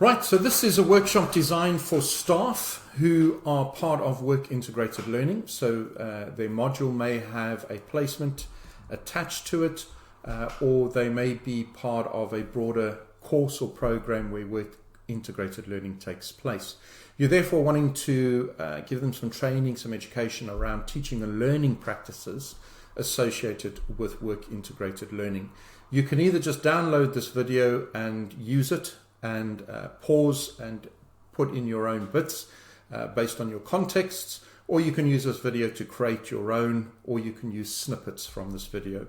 Right, so this is a workshop designed for staff who are part of work integrated learning. So their module may have a placement attached to it, or they may be part of a broader course or program where work integrated learning takes place. You're therefore wanting to give them some training, some education around teaching and learning practices associated with work integrated learning. You can either just download this video and use it and pause and put in your own bits based on your contexts, or you can use this video to create your own, or you can use snippets from this video.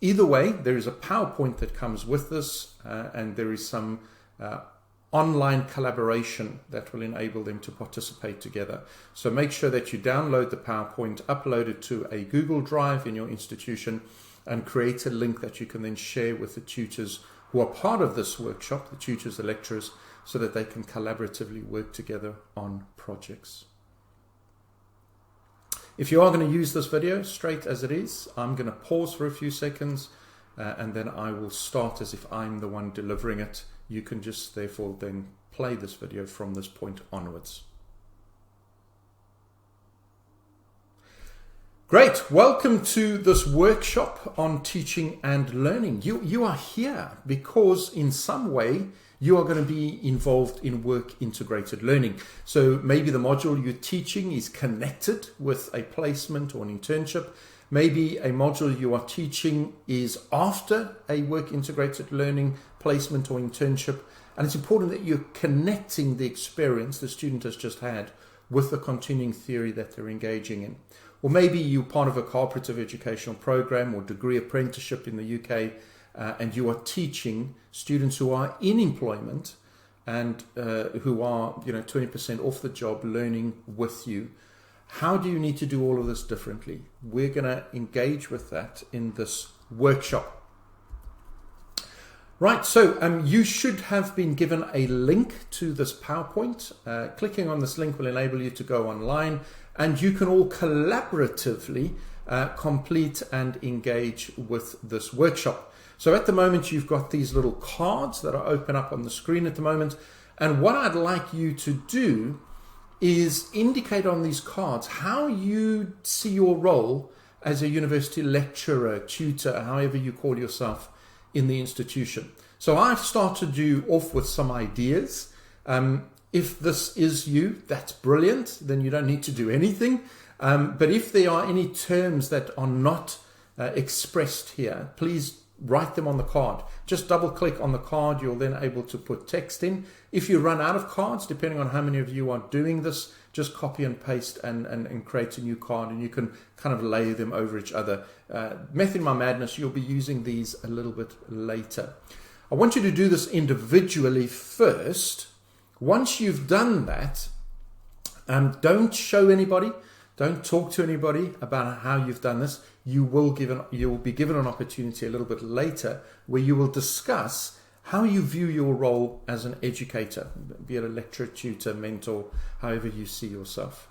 Either way, there is a PowerPoint that comes with this, and there is some online collaboration that will enable them to participate together. So make sure that you download the PowerPoint, upload it to a Google Drive in your institution, and create a link that you can then share with the tutors who are part of this workshop, the tutors, the lecturers, so that they can collaboratively work together on projects. If you are going to use this video straight as it is, I'm going to pause for a few seconds and then I will start as if I'm the one delivering it. You can just therefore then play this video from this point onwards. Great, welcome to this workshop on teaching and learning. You are here because in some way you are going to be involved in work integrated learning. So maybe the module you're teaching is connected with a placement or an internship. Maybe a module you are teaching is after a work integrated learning placement or internship. And it's important that you're connecting the experience the student has just had with the continuing theory that they're engaging in. Or maybe you're part of a cooperative educational program or degree apprenticeship in the UK, and you are teaching students who are in employment and who are 20% off the job learning with you. How do you need to do all of this differently? We're going to engage with that in this workshop. Right, so you should have been given a link to this PowerPoint. Clicking on this link will enable you to go online, and you can all collaboratively complete and engage with this workshop. So at the moment, you've got these little cards that are open up on the screen at the moment. And what I'd like you to do is indicate on these cards how you see your role as a university lecturer, tutor, however you call yourself in the institution. So I've started you off with some ideas. If this is you, that's brilliant. Then you don't need to do anything. But if there are any terms that are not expressed here, please write them on the card. Just double click on the card. You're then able to put text in. If you run out of cards, depending on how many of you are doing this, just copy and paste and create a new card, and you can kind of lay them over each other. Method in my madness, you'll be using these a little bit later. I want you to do this individually first. Once you've done that, don't show anybody, don't talk to anybody about how you've done this. You will be given an opportunity a little bit later where you will discuss how you view your role as an educator, be it a lecturer, tutor, mentor, however you see yourself.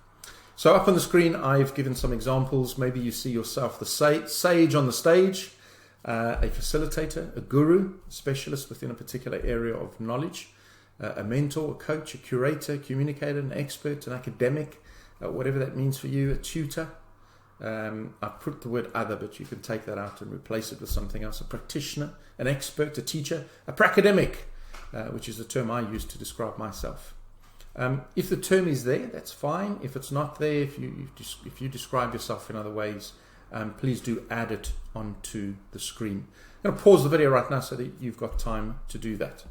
So up on the screen, I've given some examples. Maybe you see yourself the sage on the stage, a facilitator, a guru, a specialist within a particular area of knowledge, a mentor, a coach, a curator, communicator, an expert, an academic, whatever that means for you, a tutor. I've put the word other, but you can take that out and replace it with something else. A practitioner, an expert, a teacher, a pracademic, which is the term I use to describe myself. If the term is there, that's fine. If it's not there, if you describe yourself in other ways, please do add it onto the screen. I'm going to pause the video right now so that you've got time to do that.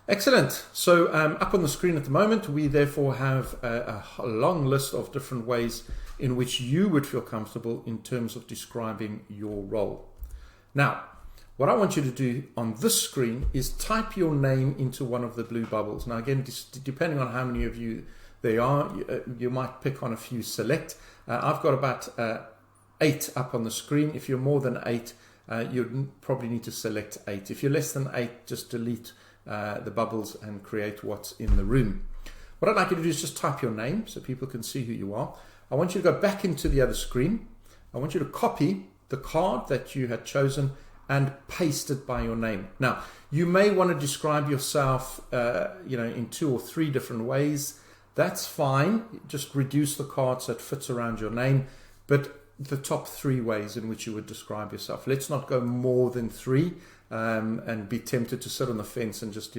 Excellent. So up on the screen at the moment, we therefore have a long list of different ways in which you would feel comfortable in terms of describing your role. Now, what I want you to do on this screen is type your name into one of the blue bubbles. Now, again, depending on how many of you there are, you might pick on a few select. I've got about 8 up on the screen. If you're more than 8, you probably need to select 8. If you're less than 8, just delete the bubbles and create what's in the room. What I'd like you to do is just type your name so people can see who you are. I want you to go back into the other screen. I want you to copy the card that you had chosen and paste it by your name. Now, you may want to describe yourself, in 2 or 3 different ways. That's fine. Just reduce the card so it fits around your name. But the top 3 ways in which you would describe yourself. Let's not go more than 3 and be tempted to sit on the fence and just,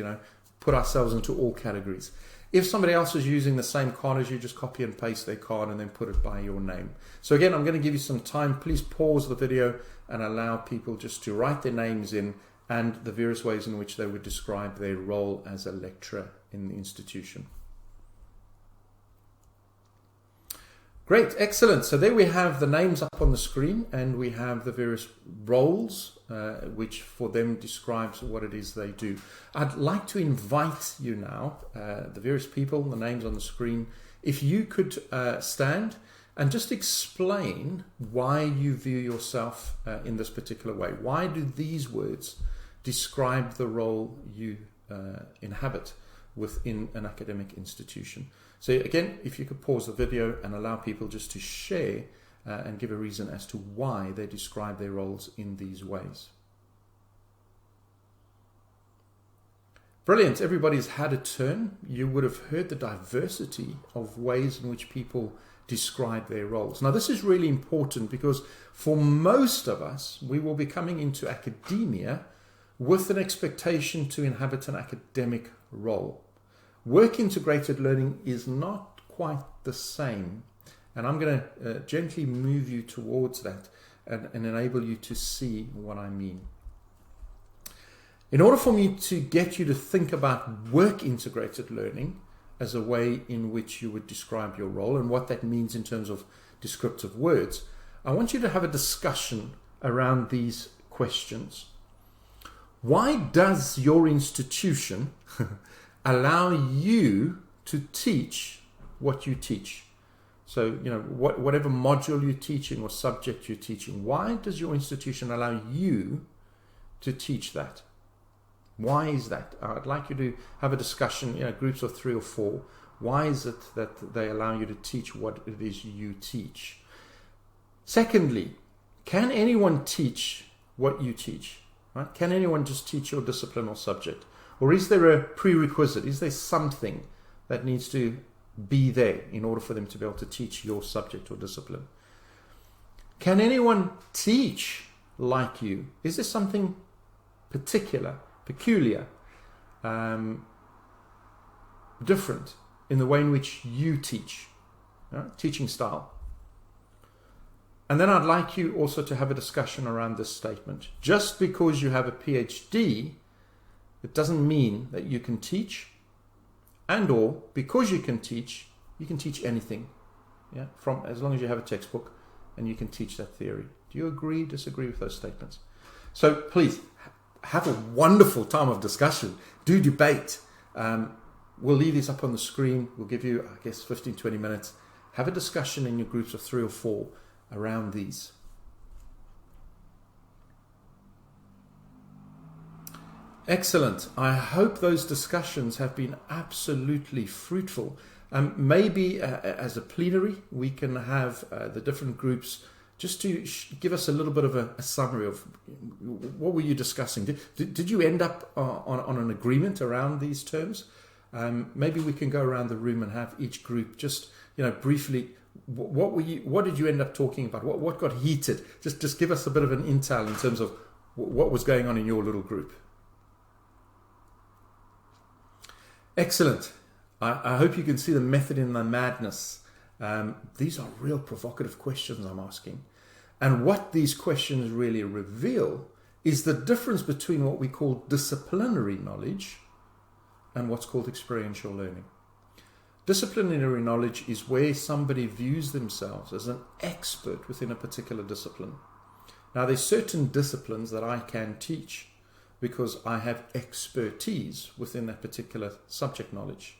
put ourselves into all categories. If somebody else is using the same card as you, just copy and paste their card and then put it by your name. So again, I'm going to give you some time. Please pause the video and allow people just to write their names in and the various ways in which they would describe their role as a lecturer in the institution. Great, excellent. So there we have the names up on the screen, and we have the various roles, which for them describes what it is they do. I'd like to invite you now, the various people, the names on the screen, if you could stand and just explain why you view yourself in this particular way. Why do these words describe the role you inhabit within an academic institution? So again, if you could pause the video and allow people just to share and give a reason as to why they describe their roles in these ways. Brilliant. Everybody's had a turn. You would have heard the diversity of ways in which people describe their roles. Now, this is really important because for most of us, we will be coming into academia with an expectation to inhabit an academic role. Work integrated learning is not quite the same, and I'm going to gently move you towards that and enable you to see what I mean. In order for me to get you to think about work integrated learning as a way in which you would describe your role and what that means in terms of descriptive words, I want you to have a discussion around these questions. Why does your institution allow you to teach what you teach? So, whatever module you're teaching or subject you're teaching, why does your institution allow you to teach that? Why is that? I'd like you to have a discussion, groups of 3 or 4. Why is it that they allow you to teach what it is you teach? Secondly, can anyone teach what you teach? Right? Can anyone just teach your discipline or subject? Or is there a prerequisite? Is there something that needs to be there in order for them to be able to teach your subject or discipline? Can anyone teach like you? Is there something particular, peculiar, different in the way in which you teach, teaching style? And then I'd like you also to have a discussion around this statement. Just because you have a PhD, it doesn't mean that you can teach, and or because you can teach anything. From as long as you have a textbook and you can teach that theory. Do you agree, disagree with those statements? So please have a wonderful time of discussion. Do debate. We'll leave these up on the screen. We'll give you, 15, 20 minutes. Have a discussion in your groups of 3 or 4 around these. Excellent. I hope those discussions have been absolutely fruitful. Maybe as a plenary, we can have the different groups just to give us a little bit of a summary of what were you discussing. Did you end up on an agreement around these terms? Maybe we can go around the room and have each group just briefly. What did you end up talking about? What got heated? Just give us a bit of an intel in terms of what was going on in your little group. Excellent. I hope you can see the method in the madness. These are real provocative questions I'm asking. And what these questions really reveal is the difference between what we call disciplinary knowledge and what's called experiential learning. Disciplinary knowledge is where somebody views themselves as an expert within a particular discipline. Now, there's certain disciplines that I can teach because I have expertise within that particular subject knowledge.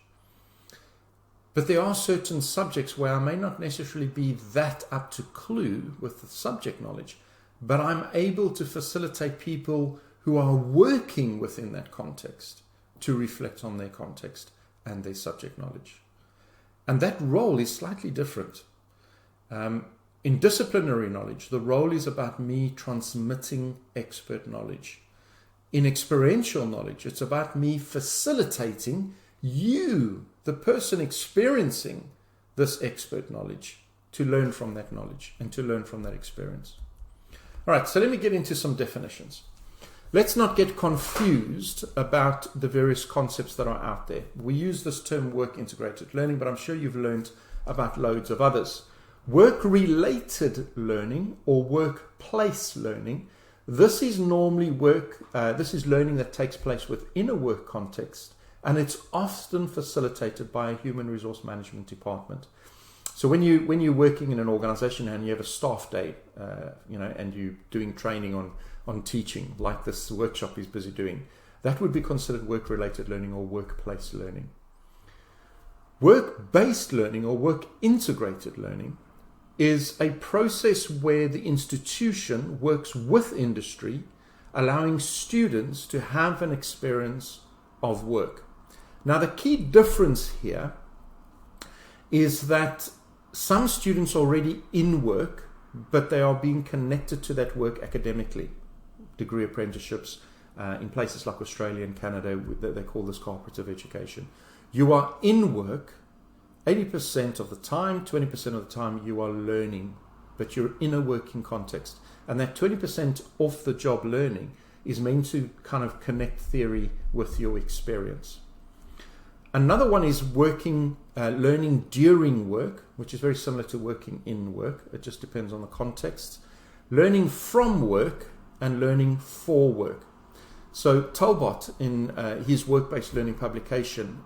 But there are certain subjects where I may not necessarily be that up to clue with the subject knowledge, but I'm able to facilitate people who are working within that context to reflect on their context and their subject knowledge. And that role is slightly different. In disciplinary knowledge, the role is about me transmitting expert knowledge. In experiential knowledge, it's about me facilitating you, the person experiencing this expert knowledge, to learn from that knowledge and to learn from that experience. All right, so let me get into some definitions. Let's not get confused about the various concepts that are out there. We use this term work integrated learning, but I'm sure you've learned about loads of others. Work-related learning or workplace learning, this is normally this is learning that takes place within a work context, and it's often facilitated by a human resource management department. So when you're working in an organization and you have a staff day, and you're doing training on teaching, like this workshop is busy doing, that would be considered work-related learning or workplace learning. Work-based learning or work-integrated learning is a process where the institution works with industry, allowing students to have an experience of work. Now, the key difference here is that some students are already in work, but they are being connected to that work academically. Degree apprenticeships in places like Australia and Canada, they call this cooperative education. You are in work 80% of the time, 20% of the time you are learning, but you're in a working context. And that 20% off the job learning is meant to kind of connect theory with your experience. Another one is learning during work, which is very similar to working in work. It just depends on the context. Learning from work and learning for work. So Talbot, in his work-based learning publication,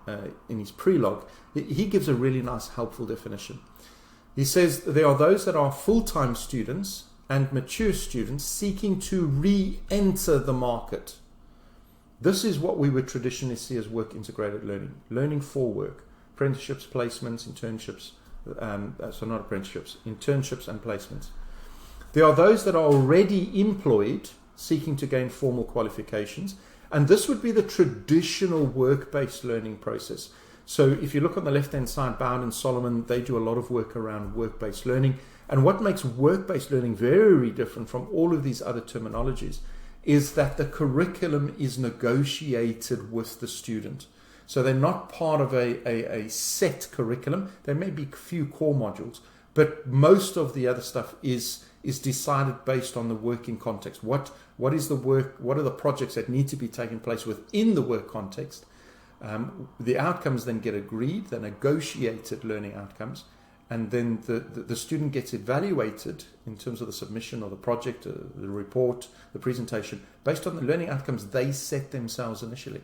in his prelogue, he gives a really nice, helpful definition. He says there are those that are full-time students and mature students seeking to re-enter the market. This is what we would traditionally see as work-integrated learning. Learning for work, apprenticeships, placements, internships, internships and placements. There are those that are already employed, seeking to gain formal qualifications, and this would be the traditional work-based learning process. So if you look on the left-hand side, Bound and Solomon, they do a lot of work around work-based learning. And what makes work-based learning very different from all of these other terminologies is that the curriculum is negotiated with the student. So they're not part of a set curriculum. There may be a few core modules, but most of the other stuff is decided based on the working context. What is the work? What are the projects that need to be taking place within the work context? The outcomes then get agreed, the negotiated learning outcomes, and then the student gets evaluated in terms of the submission of the project, the report, the presentation, based on the learning outcomes they set themselves initially.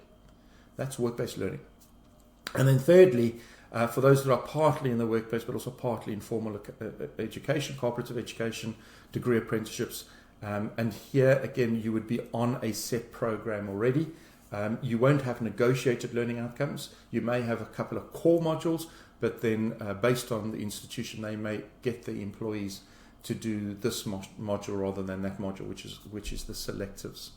That's work-based learning. And then thirdly, for those that are partly in the workplace but also partly in formal education, cooperative education, degree apprenticeships, and here again you would be on a set program already. You won't have negotiated learning outcomes. You may have a couple of core modules, but then based on the institution, they may get the employees to do this module rather than that module, which is the selectives.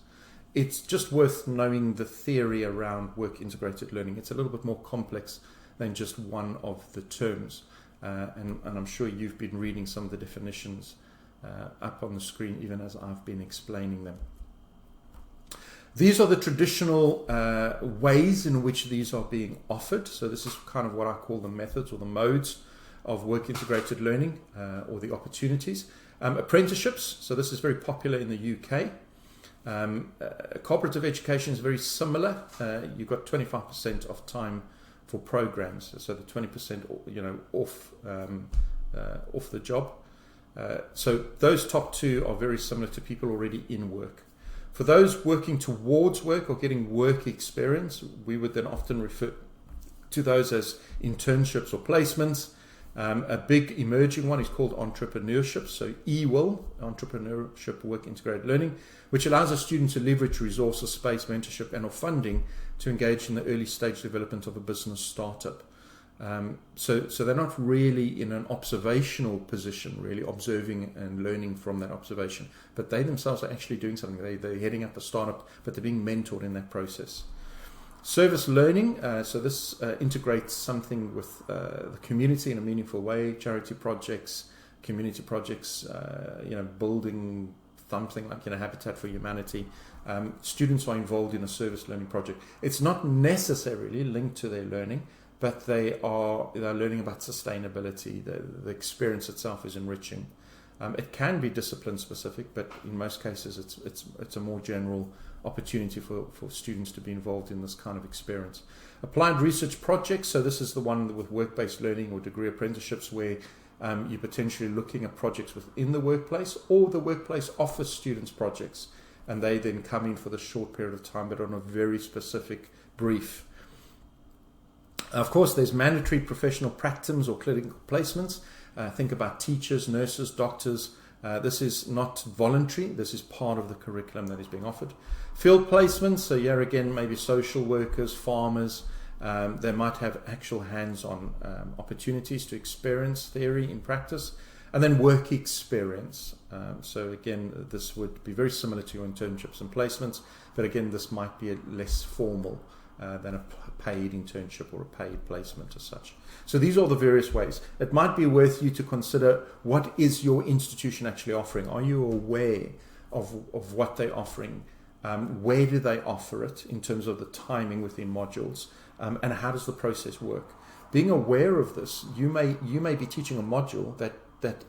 It's just worth knowing the theory around work integrated learning. It's a little bit more complex than just one of the terms. And I'm sure you've been reading some of the definitions up on the screen, even as I've been explaining them. These are the traditional ways in which these are being offered. So this is kind of what I call the methods or the modes of work integrated learning or the opportunities. Apprenticeships, so this is very popular in the UK. Cooperative education is very similar. You've got 25% of time for programs, so the 20% off the job. So those top two are very similar to people already in work. For those working towards work or getting work experience, we would then often refer to those as internships or placements. A big emerging one is called entrepreneurship, so EWIL, entrepreneurship work integrated learning, which allows a student to leverage resources, space, mentorship and or funding to engage in the early stage development of a business startup. So they're not really in an observational position, really observing and learning from that observation, but they themselves are actually doing something. They're heading up a startup, but they're being mentored in that process. Service learning, so this integrates something with the community in a meaningful way, charity projects, community projects, building something like Habitat for Humanity. Students are involved in a service learning project. It's not necessarily linked to their learning, but they're learning about sustainability. The experience itself is enriching. It can be discipline specific, but in most cases it's a more general opportunity for students to be involved in this kind of experience. Applied research projects, so this is the one with work-based learning or degree apprenticeships where you're potentially looking at projects within the workplace, or the workplace offers students projects and they then come in for the short period of time but on a very specific brief. Of course, there's mandatory professional practicums or clinical placements. Think about teachers, nurses, doctors. This is not voluntary. This is part of the curriculum that is being offered. Field placements, so here again, maybe social workers, farmers. They might have actual hands-on opportunities to experience theory in practice. And then work experience. So again, this would be very similar to your internships and placements, but again, this might be less formal than a paid internship or a paid placement as such. So these are the various ways. It might be worth you to consider, what is your institution actually offering? Are you aware of what they're offering? Where do they offer it in terms of the timing within modules? And how does the process work? Being aware of this, you may be teaching a module that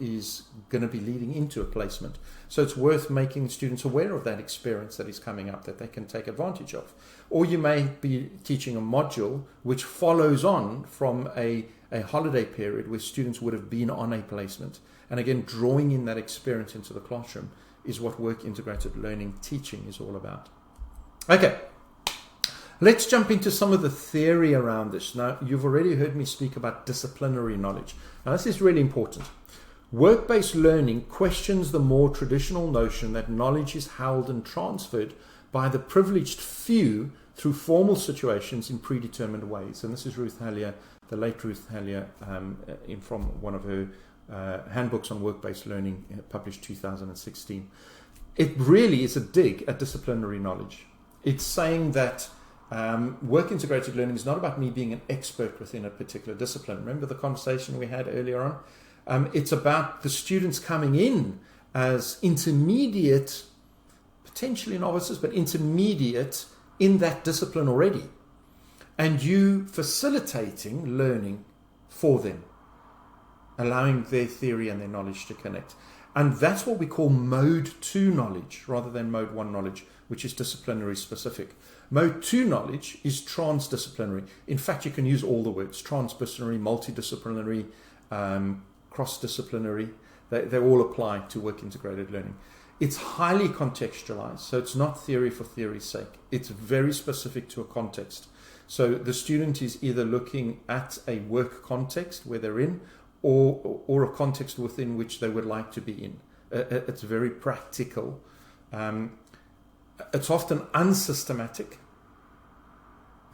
is going to be leading into a placement. So it's worth making students aware of that experience that is coming up that they can take advantage of. Or you may be teaching a module which follows on from a holiday period where students would have been on a placement. And again, drawing in that experience into the classroom is what work integrated learning teaching is all about. Okay. Let's jump into some of the theory around this. Now, you've already heard me speak about disciplinary knowledge. Now, this is really important. Work-based learning questions the more traditional notion that knowledge is held and transferred by the privileged few through formal situations in predetermined ways. And this is Ruth Hallier, the late Ruth Hallier, from one of her handbooks on work-based learning, published 2016. It really is a dig at disciplinary knowledge. It's saying that work integrated learning is not about me being an expert within a particular discipline. Remember the conversation we had earlier on? It's about the students coming in as intermediate, potentially novices, but intermediate in that discipline already. And you facilitating learning for them, allowing their theory and their knowledge to connect. And that's what we call mode 2 knowledge rather than mode 1 knowledge, which is disciplinary specific. Mode 2 knowledge is transdisciplinary. In fact, you can use all the words: transdisciplinary, multidisciplinary, cross-disciplinary. They all apply to work integrated learning. It's highly contextualized, so it's not theory for theory's sake. It's very specific to a context. So the student is either looking at a work context where they're in, or a context within which they would like to be in. It's very practical. It's often unsystematic,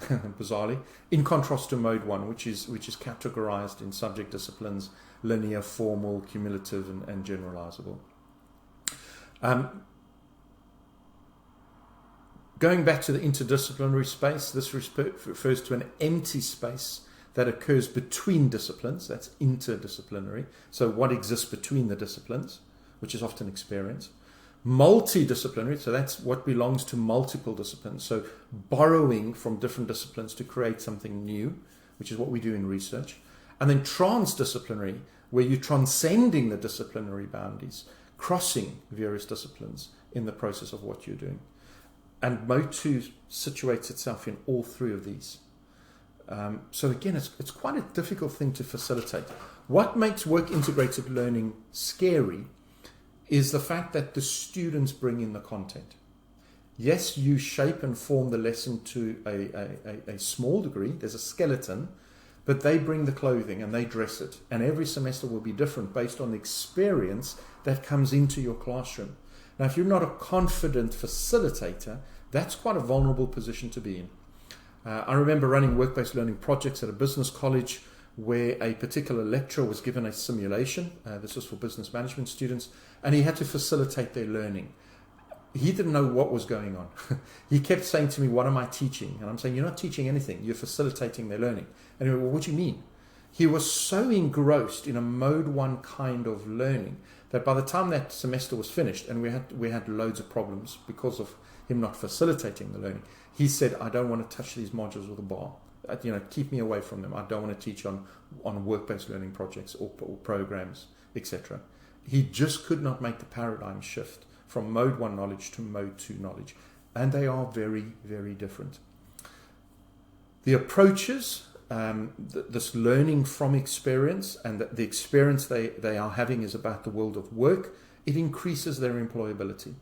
bizarrely, in contrast to mode 1, which is categorized in subject disciplines: linear, formal, cumulative, and generalizable. Going back to the interdisciplinary space, this refers to an empty space that occurs between disciplines. That's interdisciplinary. So what exists between the disciplines, which is often experience. Multidisciplinary, so that's what belongs to multiple disciplines. So borrowing from different disciplines to create something new, which is what we do in research. And then transdisciplinary, where you're transcending the disciplinary boundaries, crossing various disciplines in the process of what you're doing. And Mode 2 situates itself in all three of these. So again, it's quite a difficult thing to facilitate. What makes work integrated learning scary is the fact that the students bring in the content. Yes, you shape and form the lesson to a small degree. There's a skeleton, but they bring the clothing and they dress it. And every semester will be different based on the experience that comes into your classroom. Now, if you're not a confident facilitator, that's quite a vulnerable position to be in. I remember running work-based learning projects at a business college where a particular lecturer was given a simulation. This was for business management students, and he had to facilitate their learning. He didn't know what was going on. He kept saying to me, "What am I teaching?" And I'm saying, "You're not teaching anything. You're facilitating their learning." And he went, "Well, what do you mean?" he was so engrossed in a mode 1 kind of learning that by the time that semester was finished, and we had loads of problems because of him not facilitating the learning, he said, I don't want to touch these modules with a bar. Keep me away from them. I don't want to teach on work-based learning projects or programs, etc. He just could not make the paradigm shift from mode 1 knowledge to mode 2 knowledge. And they are very, very different. The approaches, this learning from experience, and the experience they are having is about the world of work, it increases their employability.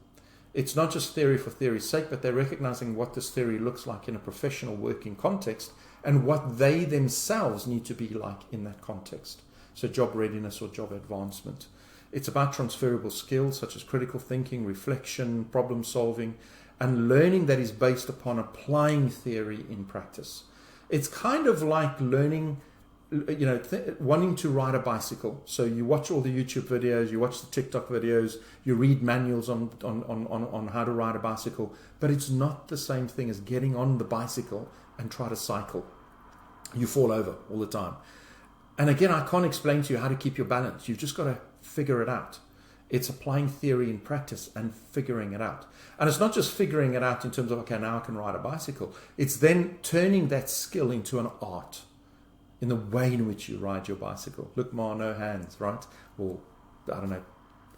It's not just theory for theory's sake, but they're recognizing what this theory looks like in a professional working context and what they themselves need to be like in that context. So job readiness or job advancement. It's about transferable skills such as critical thinking, reflection, problem solving, and learning that is based upon applying theory in practice. It's kind of like learning, wanting to ride a bicycle. So you watch all the YouTube videos, you watch the TikTok videos, you read manuals on how to ride a bicycle, but it's not the same thing as getting on the bicycle and try to cycle. You fall over all the time. And again, I can't explain to you how to keep your balance. You've just got to figure it out. It's applying theory in practice and figuring it out. And it's not just figuring it out in terms of, okay, now I can ride a bicycle. It's then turning that skill into an art in the way in which you ride your bicycle. Look, Ma, no hands, right? Or, I don't know,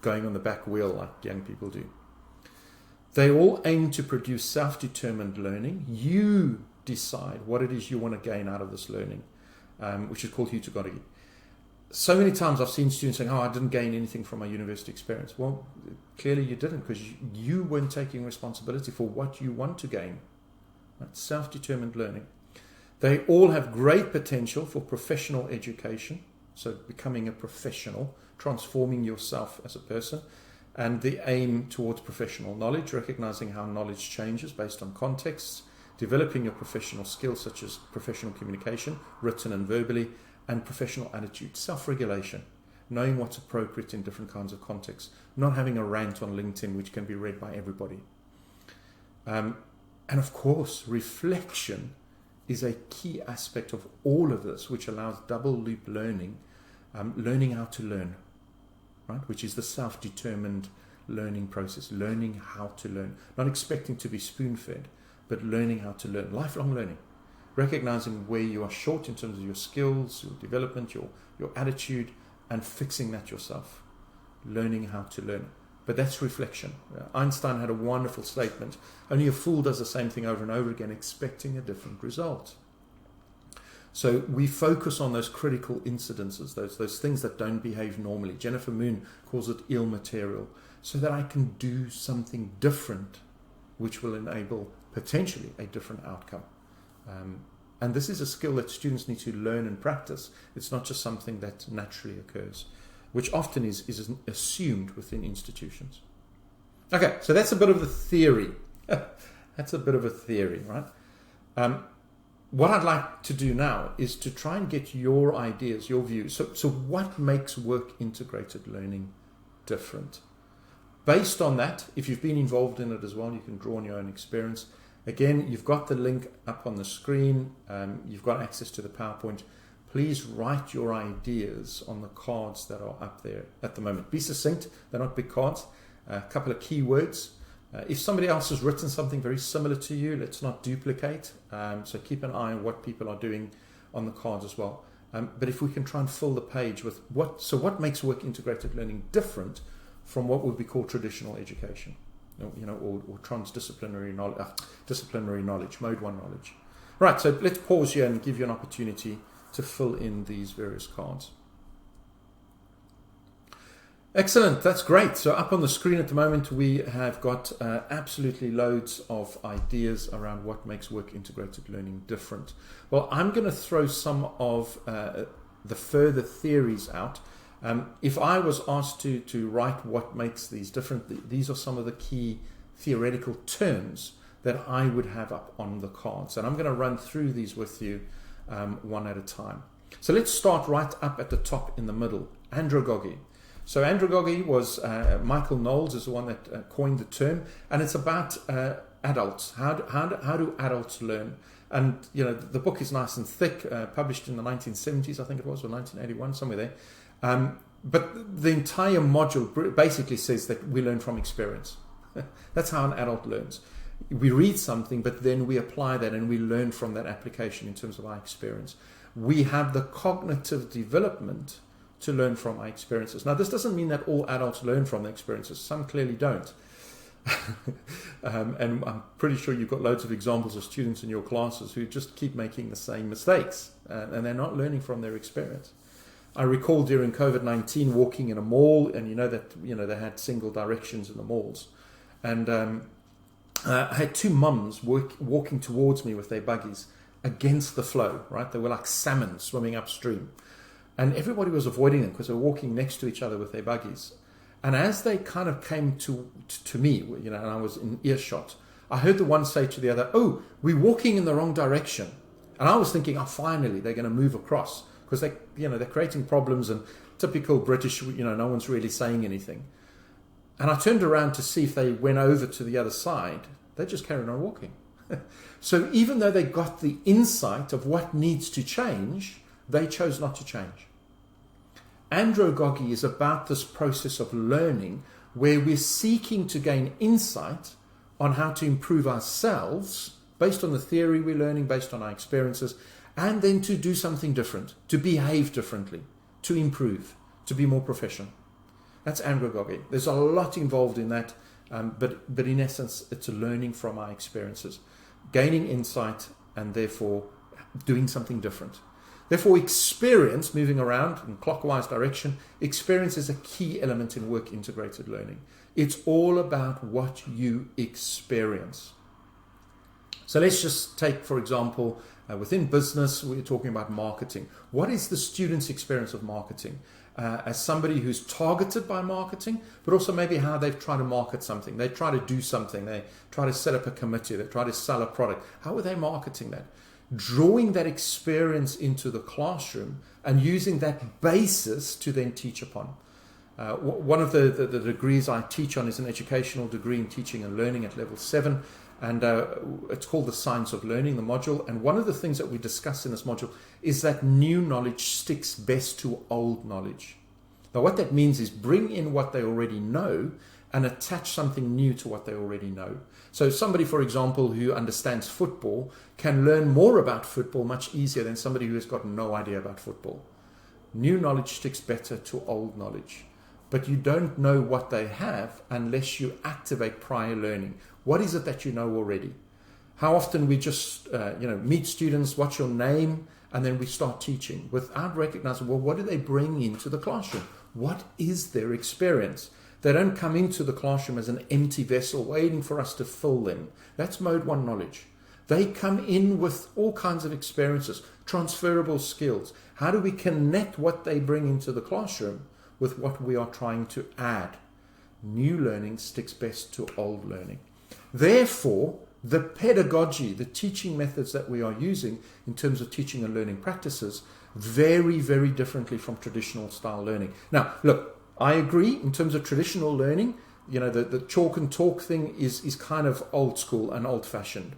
going on the back wheel like young people do. They all aim to produce self-determined learning. You decide what it is you want to gain out of this learning, which is called Pedagogy. So many times I've seen students saying, I didn't gain anything from my university experience. Well, clearly you didn't, because you weren't taking responsibility for what you want to gain. Right? Self-determined learning. They all have great potential for professional education, so becoming a professional, transforming yourself as a person, and the aim towards professional knowledge, recognizing how knowledge changes based on contexts, developing your professional skills such as professional communication, written and verbally, and professional attitude, self-regulation, knowing what's appropriate in different kinds of contexts, not having a rant on LinkedIn which can be read by everybody. And of course, reflection is a key aspect of all of this, which allows double loop learning, learning how to learn, right? Which is the self-determined learning process, learning how to learn, not expecting to be spoon-fed, but learning how to learn, lifelong learning. Recognizing where you are short in terms of your skills, your development, your attitude, and fixing that yourself. Learning how to learn. But that's reflection. Einstein had a wonderful statement. Only a fool does the same thing over and over again, expecting a different result. So we focus on those critical incidences, those things that don't behave normally. Jennifer Moon calls it ill material, so that I can do something different, which will enable potentially a different outcome. And this is a skill that students need to learn and practice. It's not just something that naturally occurs, which often is assumed within institutions. Okay, so that's a bit of the theory. That's a bit of a theory, right? What I'd like to do now is to try and get your ideas, your views. So what makes work integrated learning different? Based on that, if you've been involved in it as well, you can draw on your own experience. Again, you've got the link up on the screen. You've got access to the PowerPoint. Please write your ideas on the cards that are up there at the moment. Be succinct. They're not big cards. A couple of keywords. If somebody else has written something very similar to you, let's not duplicate. So keep an eye on what people are doing on the cards as well. But if we can try and fill the page with what makes work integrated learning different from what would be called traditional education? Or transdisciplinary knowledge, disciplinary knowledge, mode 1 knowledge. Right, so let's pause here and give you an opportunity to fill in these various cards. Excellent, that's great. So up on the screen at the moment, we have got absolutely loads of ideas around what makes work integrated learning different. Well, I'm going to throw some of the further theories out. If I was asked to write what makes these different, these are some of the key theoretical terms that I would have up on the cards. And I'm going to run through these with you one at a time. So let's start right up at the top in the middle, Andragogy. So Andragogy was, Michael Knowles is the one that coined the term, and it's about adults. How do adults learn? And the book is nice and thick, published in the 1970s, I think it was, or 1981, somewhere there. But the entire module basically says that we learn from experience. That's how an adult learns. We read something, but then we apply that and we learn from that application in terms of our experience. We have the cognitive development to learn from our experiences. Now, this doesn't mean that all adults learn from their experiences. Some clearly don't. And I'm pretty sure you've got loads of examples of students in your classes who just keep making the same mistakes, and they're not learning from their experience. I recall during COVID-19 walking in a mall, and they had single directions in the malls, and I had two mums walking towards me with their buggies against the flow. Right, they were like salmon swimming upstream, and everybody was avoiding them because they were walking next to each other with their buggies. And as they kind of came to me, and I was in earshot, I heard the one say to the other, "Oh, we're walking in the wrong direction." And I was thinking, "Oh, finally, they're going to move across," because they're creating problems, and typical British, no one's really saying anything. And I turned around to see if they went over to the other side. They just carried on walking. So even though they got the insight of what needs to change, they chose not to change. Andragogy is about this process of learning where we're seeking to gain insight on how to improve ourselves based on the theory we're learning, based on our experiences, and then to do something different, to behave differently, to improve, to be more professional. That's Andragogy. There's a lot involved in that, but in essence, it's a learning from our experiences, gaining insight, and therefore doing something different. Therefore, experience, moving around in clockwise direction, experience is a key element in work integrated learning. It's all about what you experience. So let's just take, for example, within business, we're talking about marketing. What is the student's experience of marketing? As somebody who's targeted by marketing, but also maybe how they've tried to market something. They try to do something. They try to set up a committee. They try to sell a product. How are they marketing that? Drawing that experience into the classroom and using that basis to then teach upon. One of the degrees I teach on is an educational degree in teaching and learning at level 7, and it's called the Science of Learning, the module. And one of the things that we discuss in this module is that new knowledge sticks best to old knowledge. Now, what that means is bring in what they already know and attach something new to what they already know. So somebody, for example, who understands football can learn more about football much easier than somebody who has got no idea about football. New knowledge sticks better to old knowledge. But you don't know what they have unless you activate prior learning. What is it that you know already? How often we just meet students, what's your name, and then we start teaching without recognizing, well, what do they bring into the classroom? What is their experience? They don't come into the classroom as an empty vessel waiting for us to fill them. That's mode 1 knowledge. They come in with all kinds of experiences, transferable skills. How do we connect what they bring into the classroom with what we are trying to add? New learning sticks best to old learning. Therefore, the pedagogy, the teaching methods that we are using in terms of teaching and learning practices vary very differently from traditional style learning. Now, look, I agree in terms of traditional learning, the chalk and talk thing is kind of old school and old fashioned.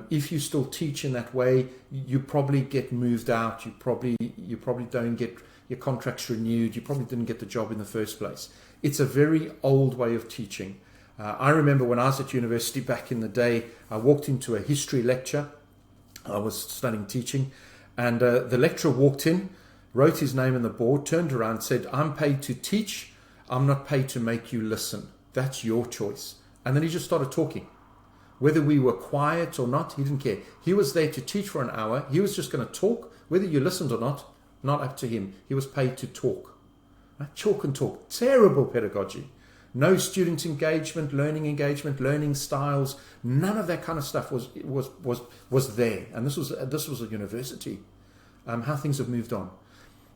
If you still teach in that way, you probably get moved out. You probably don't get your contracts renewed. You probably didn't get the job in the first place. It's a very old way of teaching. I remember when I was at university back in the day, I walked into a history lecture. I was studying teaching, and the lecturer walked in, wrote his name on the board, turned around, said, "I'm paid to teach. I'm not paid to make you listen. That's your choice." And then he just started talking. Whether we were quiet or not, he didn't care. He was there to teach for an hour. He was just going to talk. Whether you listened or not up to him. He was paid to talk. Right? Chalk and talk. Terrible pedagogy. No student engagement, learning styles. None of that kind of stuff was there. And this was a university. How things have moved on.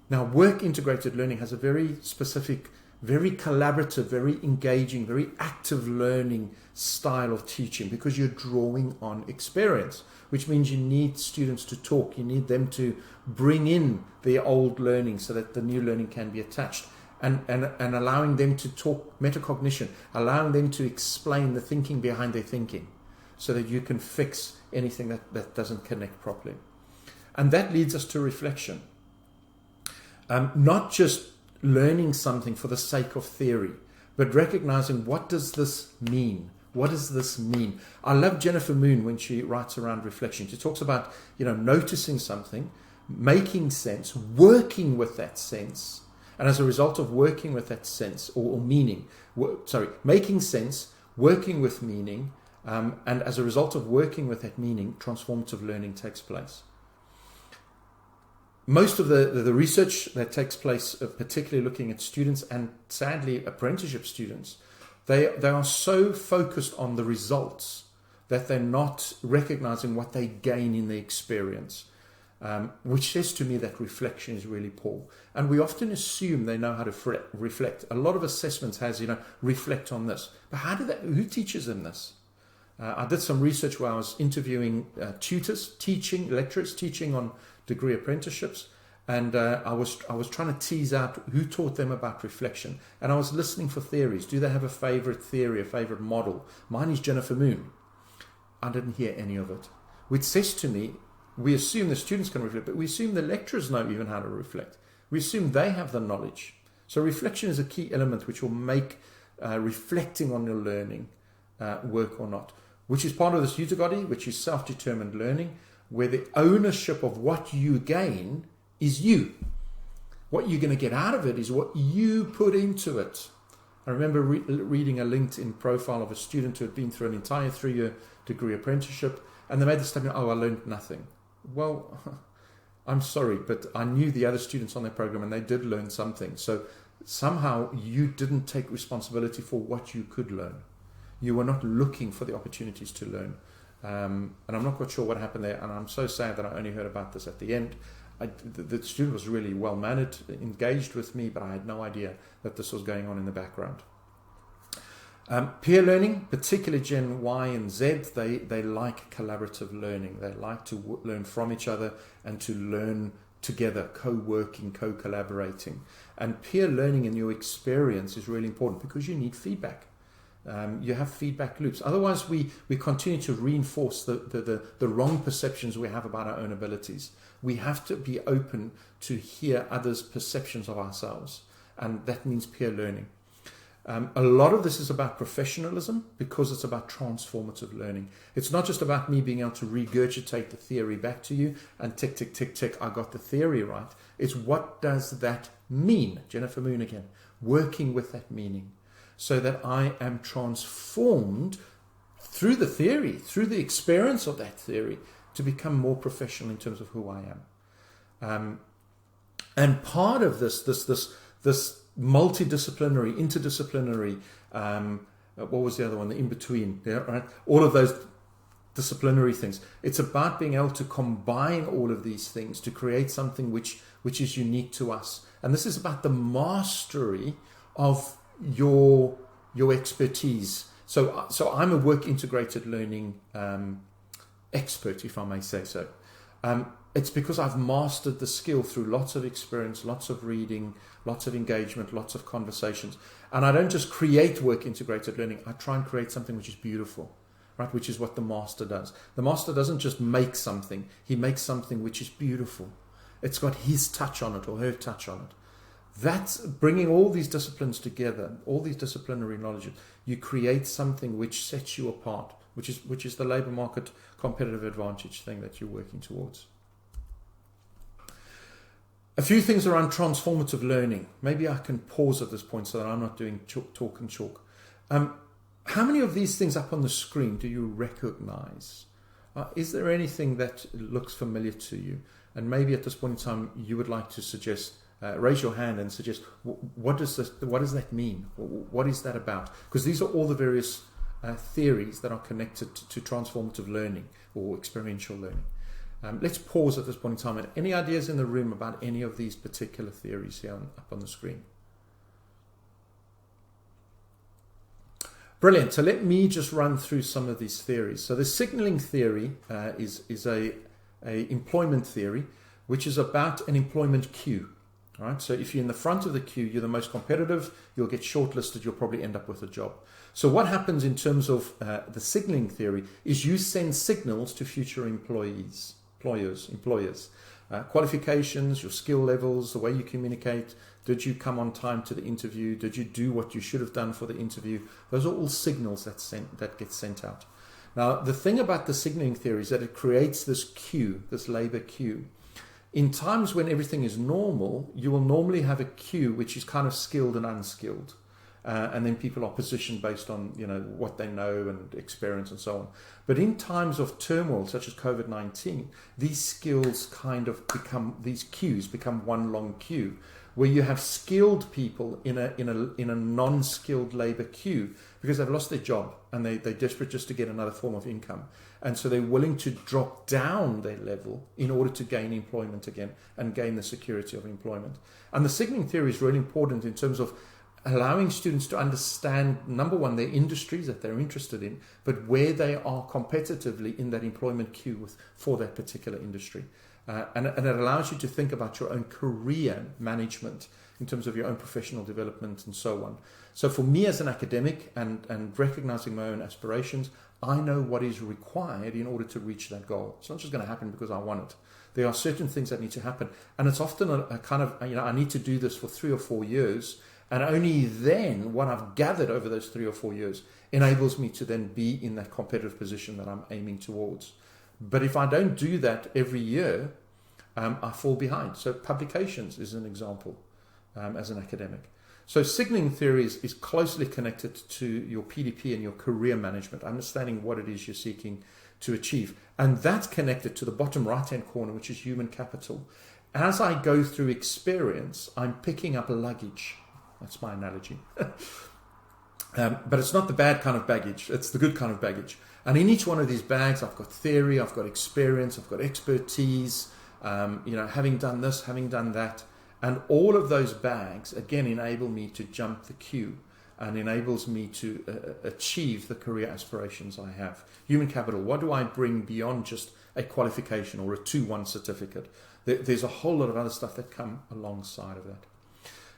Now, work integrated learning has a very specific, very collaborative, very engaging, very active learning style of teaching because you're drawing on experience, which means you need students to talk. You need them to bring in their old learning so that the new learning can be attached, and allowing them to talk metacognition, allowing them to explain the thinking behind their thinking. so that you can fix anything that doesn't connect properly. And that leads us to reflection. Not just learning something for the sake of theory, but recognizing, what does this mean? What does this mean? I love Jennifer Moon when she writes around reflection. She talks about, noticing something, making sense, working with that sense, and as a result of working with that sense or meaning, making sense, working with meaning, and as a result of working with that meaning, transformative learning takes place. Most of the research that takes place, particularly looking at students and sadly apprenticeship students, they are so focused on the results that they're not recognizing what they gain in the experience, which says to me that reflection is really poor. And we often assume they know how to reflect. A lot of assessments has, reflect on this. But who teaches them this? I did some research where I was interviewing tutors, lecturers teaching on degree apprenticeships, and I was trying to tease out who taught them about reflection, and I was listening for theories. Do they have a favorite theory, a favorite model? Mine is Jennifer Moon. I didn't hear any of it, which says to me, we assume the students can reflect, but we assume the lecturers know even how to reflect. We assume they have the knowledge. So reflection is a key element which will make reflecting on your learning work or not, which is part of this Pedagogy, which is self-determined learning, where the ownership of what you gain is you. What you're going to get out of it is what you put into it. I remember reading a LinkedIn profile of a student who had been through an entire 3-year degree apprenticeship, and they made the statement, I learned nothing. Well, I'm sorry, but I knew the other students on their program and they did learn something. So somehow you didn't take responsibility for what you could learn. You were not looking for the opportunities to learn. And I'm not quite sure what happened there, and I'm so sad that I only heard about this at the end. The student was really well-mannered, engaged with me, but I had no idea that this was going on in the background. Peer learning, particularly Gen Y and Z, they like collaborative learning. They like to learn from each other and to learn together, co-working, co-collaborating. And peer learning in your experience is really important because you need feedback. You have feedback loops. Otherwise, we continue to reinforce the wrong perceptions we have about our own abilities. We have to be open to hear others' perceptions of ourselves, and that means peer learning. A lot of this is about professionalism because it's about transformative learning. It's not just about me being able to regurgitate the theory back to you and tick, tick, tick, tick, I got the theory right. It's what does that mean? Jennifer Moon again, working with that meaning, so that I am transformed through the theory, through the experience of that theory, to become more professional in terms of who I am. And part of this multidisciplinary, interdisciplinary, what was the other one? The in-between, yeah, right? All of those disciplinary things. It's about being able to combine all of these things to create something which is unique to us. And this is about the mastery of your expertise. So I'm a work integrated learning expert, if I may say so. It's because I've mastered the skill through lots of experience, lots of reading, lots of engagement, lots of conversations. And I don't just create work integrated learning, I try and create something which is beautiful, right? Which is what the master does. The master doesn't just make something, he makes something which is beautiful. It's got his touch on it or her touch on it. That's bringing all these disciplines together, all these disciplinary knowledge. You create something which sets you apart, which is the labor market competitive advantage thing that you're working towards. A few things around transformative learning. Maybe I can pause at this point so that I'm not doing talk and chalk. How many of these things up on the screen do you recognize? Is there anything that looks familiar to you? And maybe at this point in time, you would like to suggest, raise your hand and suggest, what does that mean? What is that about? Because these are all the various theories that are connected to transformative learning or experiential learning. Let's pause at this point in time. Any ideas in the room about any of these particular theories here up on the screen? Brilliant. So let me just run through some of these theories. So the signaling theory is a employment theory, which is about an employment queue. All right. So if you're in the front of the queue, you're the most competitive, you'll get shortlisted, you'll probably end up with a job. So what happens in terms of the signaling theory is you send signals to future employers, qualifications, your skill levels, the way you communicate. Did you come on time to the interview? Did you do what you should have done for the interview? Those are all signals that get sent out. Now, the thing about the signaling theory is that it creates this queue, this labor queue. In times when everything is normal, you will normally have a queue which is kind of skilled and unskilled. And then people are positioned based on, what they know and experience and so on. But in times of turmoil, such as COVID-19, these skills these queues become one long queue, where you have skilled people in a non-skilled labor queue because they've lost their job and they're desperate just to get another form of income. And so they're willing to drop down their level in order to gain employment again and gain the security of employment. And the signaling theory is really important in terms of allowing students to understand, number one, their industries that they're interested in, but where they are competitively in that employment queue for that particular industry. And it allows you to think about your own career management in terms of your own professional development and so on. So for me as an academic and recognizing my own aspirations, I know what is required in order to reach that goal. It's not just going to happen because I want it. There are certain things that need to happen. And it's often a kind of, I need to do this for 3 or 4 years. And only then what I've gathered over those 3 or 4 years enables me to then be in that competitive position that I'm aiming towards. But if I don't do that every year, I fall behind. So publications is an example as an academic. So signaling theory is closely connected to your PDP and your career management, understanding what it is you're seeking to achieve. And that's connected to the bottom right-hand corner, which is human capital. As I go through experience, I'm picking up luggage. That's my analogy. But it's not the bad kind of baggage. It's the good kind of baggage. And in each one of these bags, I've got theory, I've got experience, I've got expertise, having done this, having done that. And all of those bags, again, enable me to jump the queue and enables me to achieve the career aspirations I have. Human capital, what do I bring beyond just a qualification or a 2-1 certificate? There's a whole lot of other stuff that come alongside of that.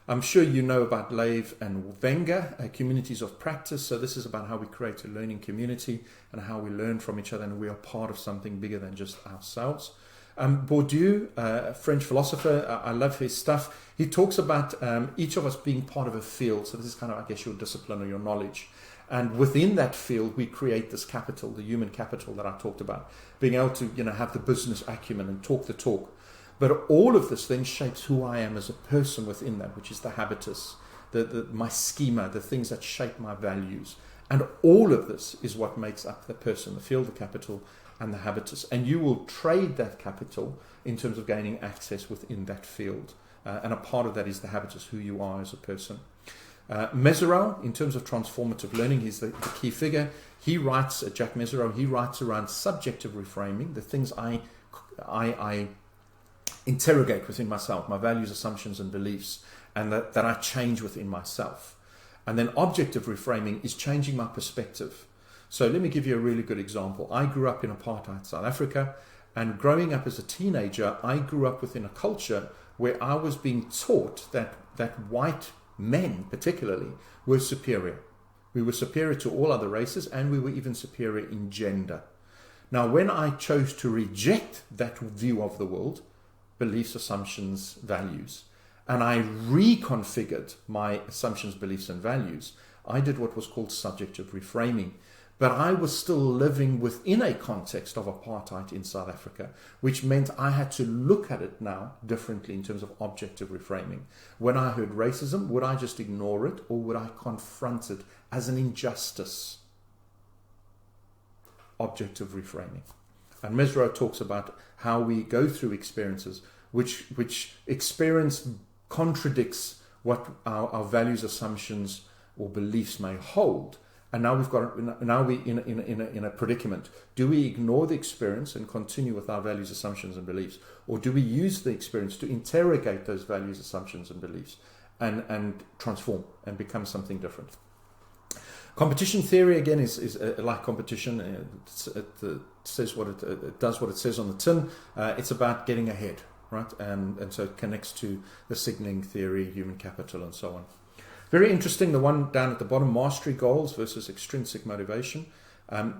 I'm sure you know about Lave and Wenger, communities of practice. So this is about how we create a learning community and how we learn from each other and we are part of something bigger than just ourselves. Bourdieu, a French philosopher, I love his stuff. He talks about each of us being part of a field. So this is kind of, I guess, your discipline or your knowledge. And within that field, we create this capital, the human capital that I talked about, being able to, have the business acumen and talk the talk. But all of this then shapes who I am as a person within that, which is the habitus, my schema, the things that shape my values. And all of this is what makes up the person, the field, the capital, and the habitus. And you will trade that capital in terms of gaining access within that field. And a part of that is the habitus, who you are as a person. Mesereau, in terms of transformative learning, he's the key figure. He writes, Jack Mesereau, he writes around subjective reframing, the things I interrogate within myself, my values, assumptions, and beliefs, and that I change within myself. And then objective reframing is changing my perspective. So let me give you a really good example. I grew up in apartheid South Africa, and growing up as a teenager, I grew up within a culture where I was being taught that white men, particularly, were superior. We were superior to all other races, and we were even superior in gender. Now, when I chose to reject that view of the world, beliefs, assumptions, values, and I reconfigured my assumptions, beliefs, and values, I did what was called subjective reframing. But I was still living within a context of apartheid in South Africa, which meant I had to look at it now differently in terms of objective reframing. When I heard racism, would I just ignore it, or would I confront it as an injustice? Objective reframing. And Mesereau talks about how we go through experiences, which experience contradicts what our values, assumptions, or beliefs may hold. And now we're in a predicament. Do we ignore the experience and continue with our values, assumptions, and beliefs, or do we use the experience to interrogate those values, assumptions, and beliefs, and transform and become something different? Competition theory, again, is like competition. It says what it does what it says on the tin. It's about getting ahead, right? And so it connects to the signaling theory, human capital, and so on. Very interesting, the one down at the bottom, mastery goals versus extrinsic motivation.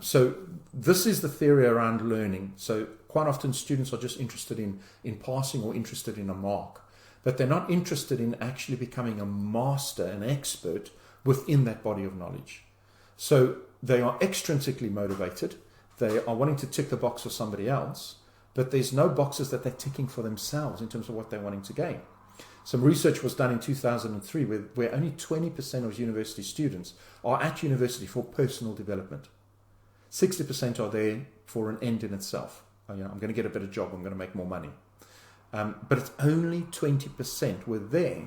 So this is the theory around learning. So quite often students are just interested in passing or interested in a mark, but they're not interested in actually becoming a master, an expert within that body of knowledge. So they are extrinsically motivated. They are wanting to tick the box for somebody else, but there's no boxes that they're ticking for themselves in terms of what they're wanting to gain. Some research was done in 2003 where only 20% of university students are at university for personal development. 60% are there for an end in itself. I'm going to get a better job, I'm going to make more money. But it's only 20% were there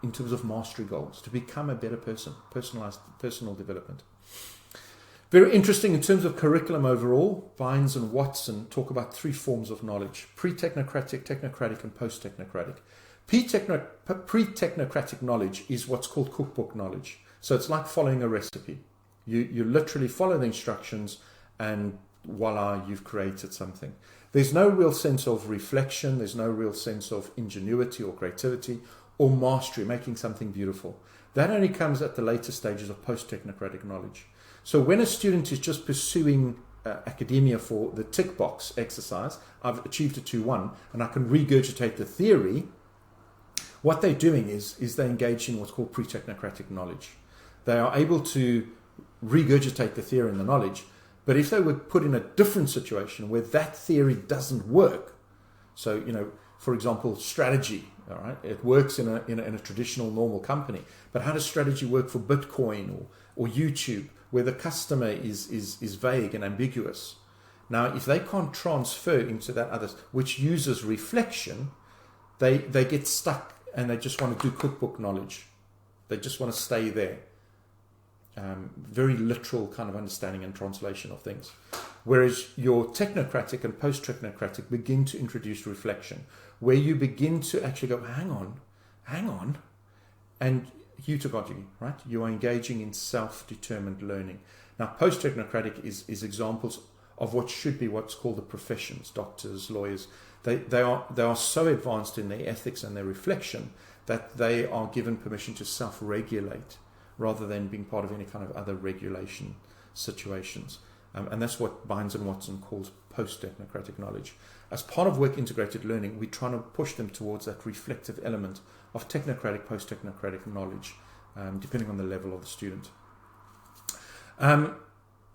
in terms of mastery goals, to become a better person, personal development. Very interesting in terms of curriculum overall. Vines and Watson talk about 3 forms of knowledge: pre-technocratic, technocratic, and post-technocratic. Pre-technocratic knowledge is what's called cookbook knowledge. So it's like following a recipe. You literally follow the instructions and voila, you've created something. There's no real sense of reflection. There's no real sense of ingenuity or creativity or mastery, making something beautiful. That only comes at the later stages of post-technocratic knowledge. So when a student is just pursuing academia for the tick box exercise, I've achieved a 2-1 and I can regurgitate the theory, what they're doing is they engage in what's called pre-technocratic knowledge. They are able to regurgitate the theory and the knowledge, but if they were put in a different situation where that theory doesn't work, so, for example, strategy, all right, it works in a traditional normal company, but how does strategy work for Bitcoin or YouTube, where the customer is vague and ambiguous? Now, if they can't transfer into that other, which uses reflection, they get stuck and they just want to do cookbook knowledge. They just want to stay there. Very literal kind of understanding and translation of things. Whereas your technocratic and post-technocratic begin to introduce reflection, where you begin to actually go, hang on, and Pedagogy, right? You are engaging in self-determined learning. Now, post-technocratic is examples of what should be what's called the professions, doctors, lawyers. They are so advanced in their ethics and their reflection that they are given permission to self-regulate rather than being part of any kind of other regulation situations. And that's what Bynes and Watson calls post-technocratic knowledge. As part of work-integrated learning, we're trying to push them towards that reflective element of technocratic, post-technocratic knowledge, depending on the level of the student.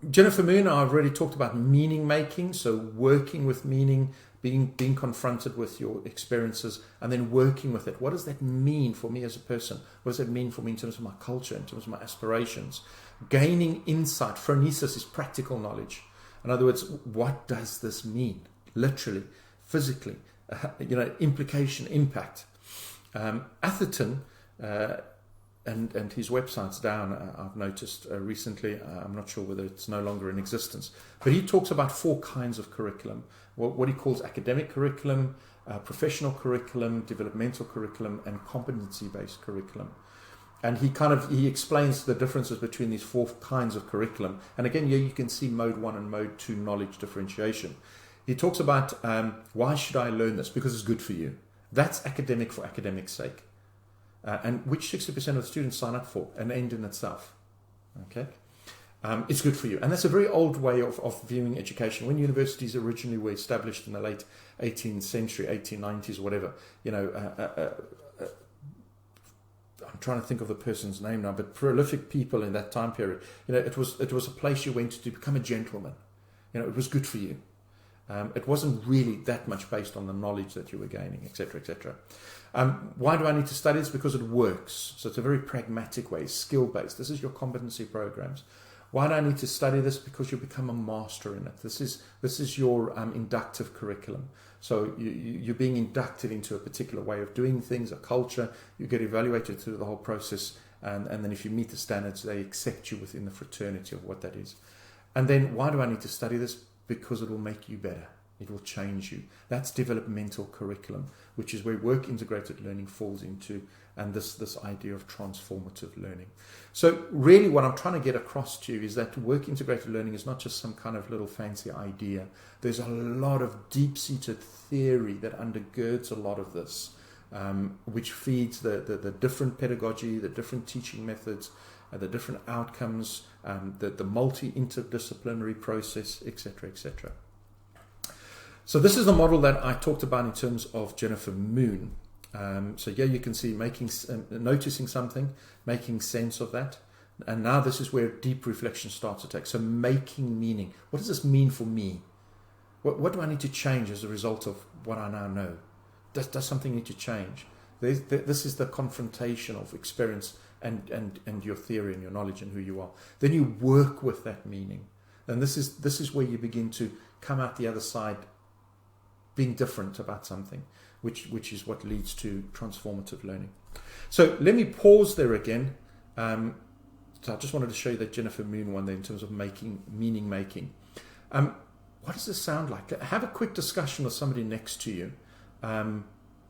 Jennifer Moon, I've already talked about meaning making, so working with meaning, being confronted with your experiences, and then working with it. What does that mean for me as a person? What does that mean for me in terms of my culture, in terms of my aspirations? Gaining insight. Phronesis is practical knowledge. In other words, what does this mean? Literally, physically, implication, impact. Atherton, and his website's down, I've noticed recently. I'm not sure whether it's no longer in existence, but he talks about 4 kinds of curriculum. What he calls academic curriculum, professional curriculum, developmental curriculum, and competency-based curriculum. And he explains the differences between these 4 kinds of curriculum. And again, here you can see mode 1 and mode 2 knowledge differentiation. He talks about why should I learn this? Because it's good for you. That's academic for academic's sake. And which 60% of the students sign up for, an end in itself. Okay, it's good for you. And that's a very old way of viewing education. When universities originally were established in the late 18th century, 1890s, whatever, I'm trying to think of the person's name now, but prolific people in that time period, it was a place you went to become a gentleman. It was good for you. It wasn't really that much based on the knowledge that you were gaining, etc., etc. Why do I need to study this? Because it works. So it's a very pragmatic way, skill-based. This is your competency programs. Why do I need to study this? Because you become a master in it. This is your inductive curriculum. So you're being inducted into a particular way of doing things, a culture. You get evaluated through the whole process, and then if you meet the standards, they accept you within the fraternity of what that is. And then why do I need to study this? Because it will make you better. It will change you. That's developmental curriculum, which is where work-integrated learning falls into, and this idea of transformative learning. So really what I'm trying to get across to you is that work-integrated learning is not just some kind of little fancy idea. There's a lot of deep-seated theory that undergirds a lot of this, which feeds the different pedagogy, the different teaching methods, the different outcomes, the multi-interdisciplinary process, etc., etc. So this is the model that I talked about in terms of Jennifer Moon. So here you can see noticing something, making sense of that. And now this is where deep reflection starts to take. So making meaning. What does this mean for me? What do I need to change as a result of what I now know? Does something need to change? This is the confrontation of experience and your theory and your knowledge and who you are. Then you work with that meaning. And this is where you begin to come out the other side being different about something, which is what leads to transformative learning. So let me pause there again. So I just wanted to show you that Jennifer Moon one there in terms of meaning making. What does this sound like? Have a quick discussion with somebody next to you.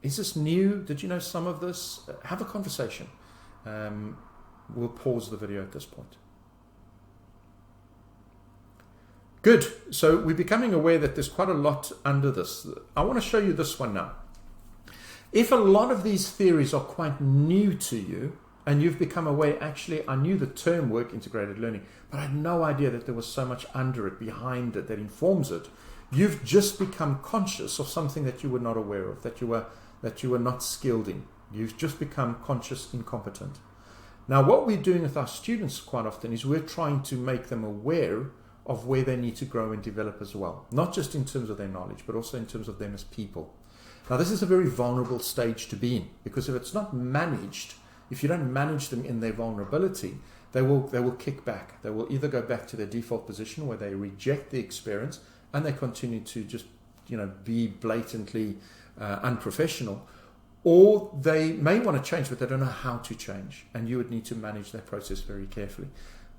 Is this new? Did you know some of this? Have a conversation. We'll pause the video at this point. Good. So we're becoming aware that there's quite a lot under this. I want to show you this one now. If a lot of these theories are quite new to you, and you've become aware, actually, I knew the term work integrated learning, but I had no idea that there was so much under it, behind it, that informs it. You've just become conscious of something that you were not aware of, that you were not skilled in. You've just become conscious incompetent. Now, what we're doing with our students quite often is we're trying to make them aware of where they need to grow and develop as well. Not just in terms of their knowledge, but also in terms of them as people. Now, this is a very vulnerable stage to be in, because if it's not managed, if you don't manage them in their vulnerability, they will kick back. They will either go back to their default position where they reject the experience and they continue to just, be blatantly unprofessional, or they may want to change, but they don't know how to change. And you would need to manage that process very carefully.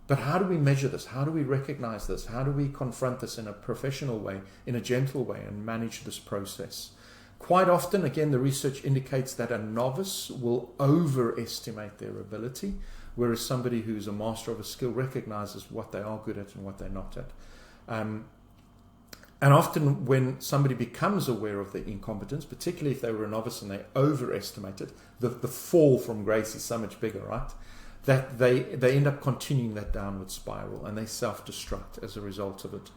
But how do we measure this? How do we recognize this? How do we confront this in a professional way, in a gentle way, and manage this process? Quite often, again, the research indicates that a novice will overestimate their ability, whereas somebody who's a master of a skill recognizes what they are good at and what they're not at. And often when somebody becomes aware of their incompetence, particularly if they were a novice and they overestimate it, the fall from grace is so much bigger, right? That they end up continuing that downward spiral and they self-destruct as a result of it.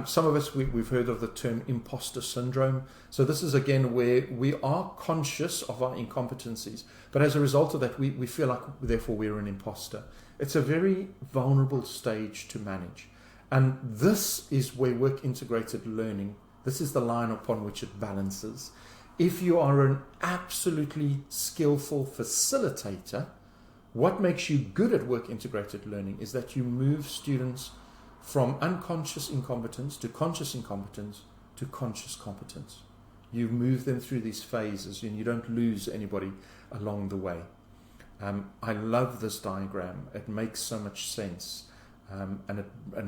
Some of us, we've heard of the term imposter syndrome. So this is, again, where we are conscious of our incompetencies, but as a result of that, we feel like, therefore, we're an imposter. It's a very vulnerable stage to manage. And this is where work integrated learning, this is the line upon which it balances. If you are an absolutely skillful facilitator, what makes you good at work integrated learning is that you move students from unconscious incompetence to conscious incompetence to conscious competence. You move them through these phases and you don't lose anybody along the way. I love this diagram. It makes so much sense. And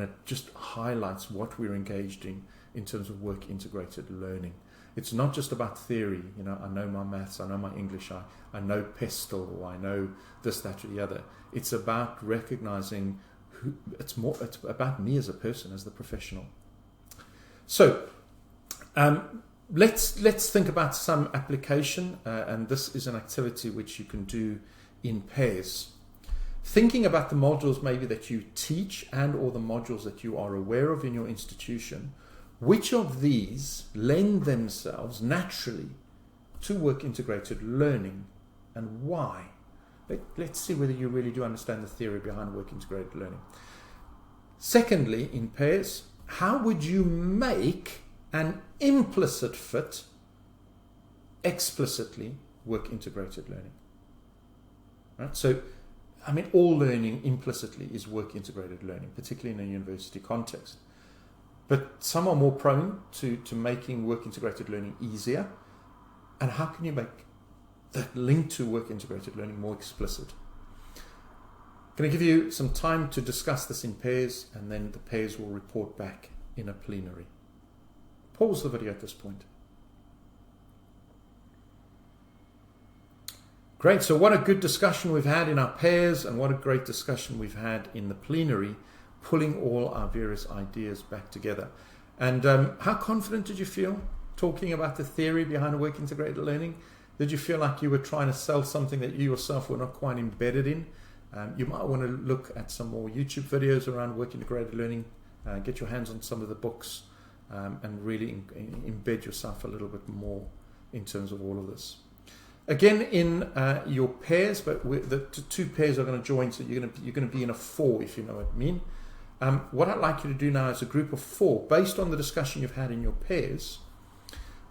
it just highlights what we're engaged in terms of work integrated learning. It's not just about theory. I know my maths, I know my English, I know pestle, or I know this, that, or the other. It's about recognizing it's about me as a person, as the professional. So let's think about some application, and this is an activity which you can do in pairs. Thinking about the modules maybe that you teach and or the modules that you are aware of in your institution, which of these lend themselves naturally to work integrated learning, and why? Let's see whether you really do understand the theory behind work integrated learning. Secondly, in pairs, how would you make an implicit fit explicitly work integrated learning? Right? So, all learning implicitly is work integrated learning, particularly in a university context. But some are more prone to making work integrated learning easier. And how can you make that link to work integrated learning more explicit? I'm going to give you some time to discuss this in pairs, and then the pairs will report back in a plenary. Pause the video at this point. Great, so what a good discussion we've had in our pairs, and what a great discussion we've had in the plenary, pulling all our various ideas back together. And how confident did you feel talking about the theory behind work integrated learning? Did you feel like you were trying to sell something that you yourself were not quite embedded in? You might want to look at some more YouTube videos around work integrated learning, get your hands on some of the books, and really embed yourself a little bit more in terms of all of this. Again, in your pairs, but the two pairs are going to join, so you're going to be in a 4, if you know what I mean. What I'd like you to do now is a group of 4, based on the discussion you've had in your pairs.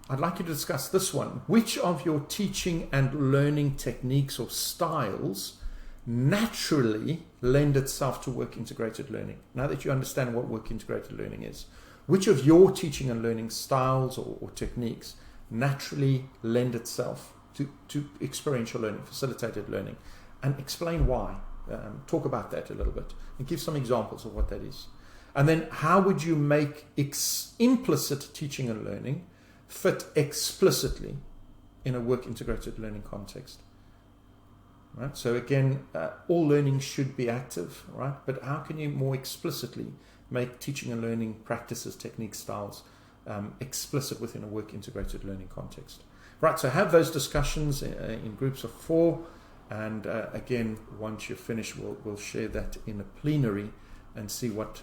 I'd like you to discuss this one. Which of your teaching and learning techniques or styles naturally lend itself to work integrated learning? Now that you understand what work integrated learning is, which of your teaching and learning styles or techniques naturally lend itself to experiential learning, facilitated learning, and explain why. Talk about that a little bit and give some examples of what that is. And then how would you make implicit teaching and learning fit explicitly in a work integrated learning context? Right? So again, all learning should be active, right? But how can you more explicitly make teaching and learning practices, techniques, styles explicit within a work integrated learning context? Right, so have those discussions in groups of 4, and again, once you're finished, we'll share that in a plenary and see what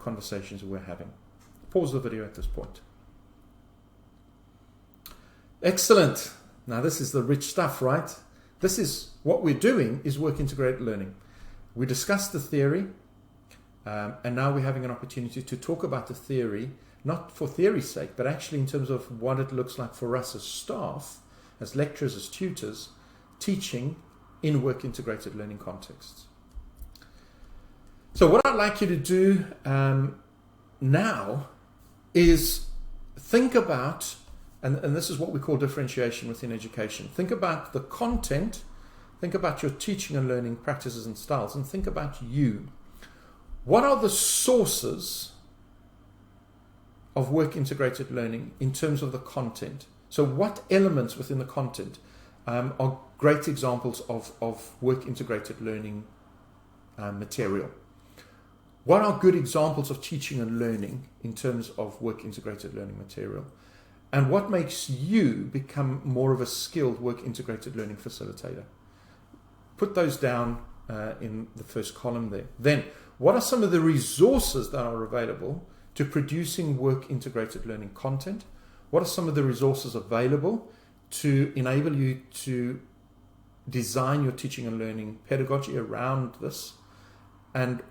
conversations we're having. Pause the video at this point. Excellent. Now this is the rich stuff, right? This is what we're doing, is work integrated learning. We discussed the theory, and now we're having an opportunity to talk about the theory, not for theory's sake, but actually in terms of what it looks like for us as staff, as lecturers, as tutors, teaching in work integrated learning contexts. So what I'd like you to do now is think about, and this is what we call differentiation within education. Think about the content, think about your teaching and learning practices and styles, and think about you. What are the sources of work integrated learning in terms of the content? So what elements within the content are great examples of work integrated learning material? What are good examples of teaching and learning in terms of work integrated learning material? And what makes you become more of a skilled work integrated learning facilitator? Put those down in the first column there. Then, what are some of the resources that are available to producing work integrated learning content? What are some of the resources available to enable you to design your teaching and learning pedagogy around this? And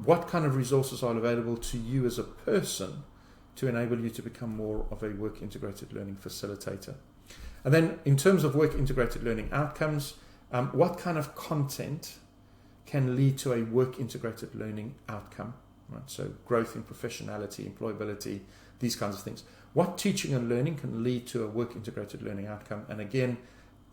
what kind of resources are available to you as a person to enable you to become more of a work integrated learning facilitator? And then in terms of work integrated learning outcomes, what kind of content can lead to a work integrated learning outcome? Right? So growth in professionality, employability, these kinds of things. What teaching and learning can lead to a work integrated learning outcome? And again,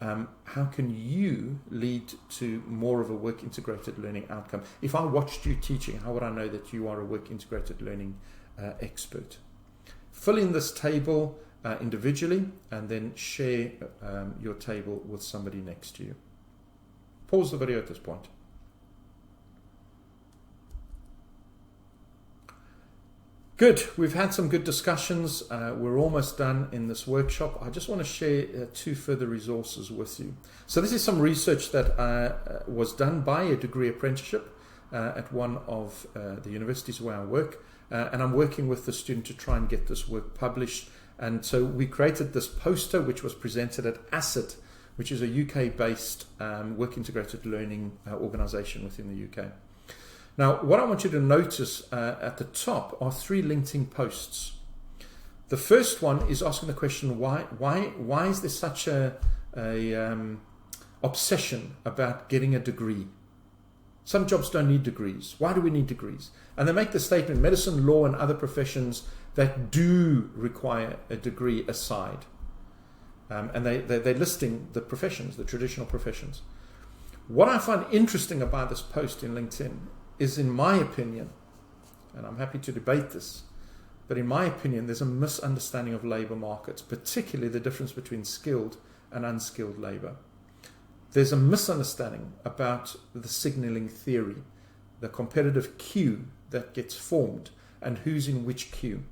how can you lead to more of a work integrated learning outcome? If I watched you teaching, how would I know that you are a work integrated learning expert? Fill in this table individually and then share your table with somebody next to you. Pause the video at this point. Good. We've had some good discussions. We're almost done in this workshop. I just want to share 2 further resources with you. So this is some research that was done by a degree apprenticeship at one of the universities where I work. And I'm working with the student to try and get this work published. And so we created this poster, which was presented at ACIT, which is a UK-based work integrated learning organization within the UK. Now, what I want you to notice at the top are 3 LinkedIn posts. The first one is asking the question, why is there such a obsession about getting a degree? Some jobs don't need degrees. Why do we need degrees? And they make the statement, medicine, law, and other professions that do require a degree aside. And they're listing the professions, the traditional professions. What I find interesting about this post in LinkedIn is, in my opinion, and I'm happy to debate this, but in my opinion, there's a misunderstanding of labour markets, particularly the difference between skilled and unskilled labour. There's a misunderstanding about the signalling theory, the competitive queue that gets formed, and who's in which queue.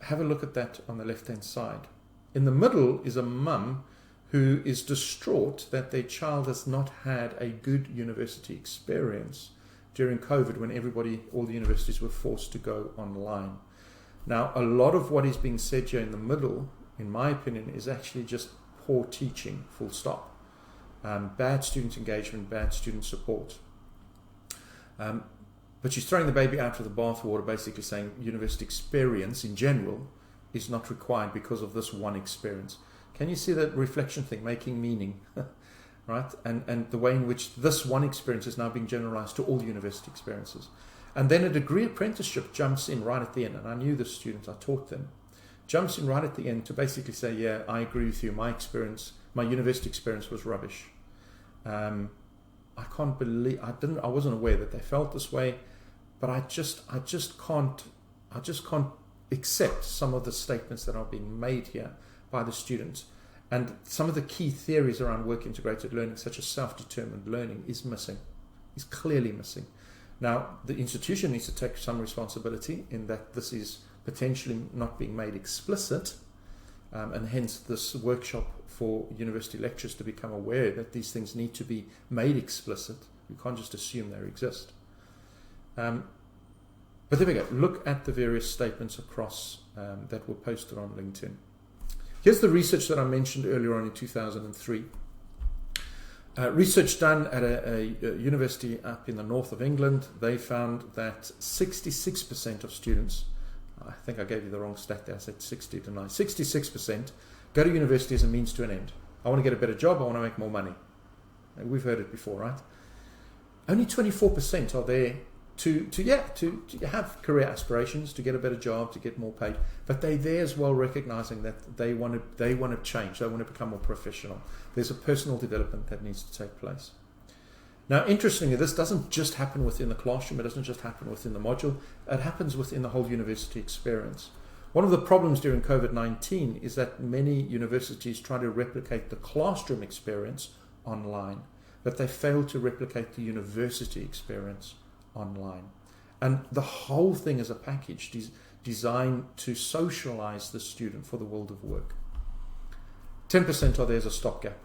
Have a look at that on the left-hand side. In the middle is a mum who is distraught that their child has not had a good university experience during COVID, when all the universities were forced to go online. Now, a lot of what is being said here in the middle, in my opinion, is actually just poor teaching, full stop. Bad student engagement, bad student support. But she's throwing the baby out with the bathwater, basically saying university experience in general is not required because of this one experience. Can you see that reflection thing, making meaning? Right? And the way in which this one experience is now being generalized to all university experiences. And then a degree apprenticeship jumps in right at the end. And I knew the students, I taught them. Jumps in right at the end to basically say, yeah, I agree with you. My university experience was rubbish. I can't believe, I wasn't aware that they felt this way, but I just can't accept some of the statements that are being made here by the students. And some of the key theories around work integrated learning, such as self-determined learning, is clearly missing. Now, the institution needs to take some responsibility in that this is potentially not being made explicit, and hence this workshop for university lecturers to become aware that these things need to be made explicit. You can't just assume they exist. But there we go. Look at the various statements across that were posted on LinkedIn. Here's the research that I mentioned earlier on in 2003. Research done at a university up in the north of England. They found that 66% of students, I think I gave you the wrong stat there, I said 60 to 9, 66% go to university as a means to an end. I want to get a better job, I want to make more money. We've heard it before, right? Only 24% are there to have career aspirations, to get a better job, to get more paid, but they're there as well, recognizing that they want to change, they want to become more professional. There's a personal development that needs to take place. Now, interestingly, this doesn't just happen within the classroom, it doesn't just happen within the module, it happens within the whole university experience. One of the problems during COVID-19 is that many universities try to replicate the classroom experience online, but they fail to replicate the university experience online. And the whole thing is a package designed to socialize the student for the world of work. 10% are there as a stopgap.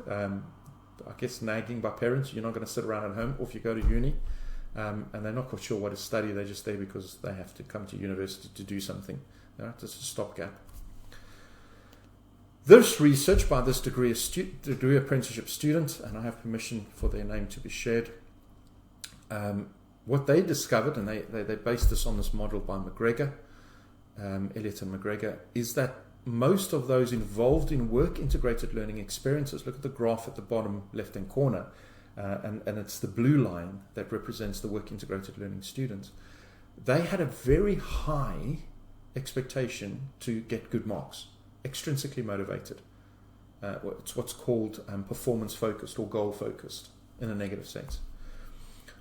I guess nagging by parents, you're not going to sit around at home, or if you go to uni, and they're not quite sure what to study, they're just there because they have to come to university to do something. Right? It's a stopgap. This research by this degree apprenticeship student, and I have permission for their name to be shared, what they discovered, and they based this on this model by McGregor, Elliott and McGregor, is that most of those involved in work integrated learning experiences, look at the graph at the bottom left hand corner, and it's the blue line that represents the work integrated learning students, they had a very high expectation to get good marks, extrinsically motivated. It's what's called performance focused or goal focused in a negative sense.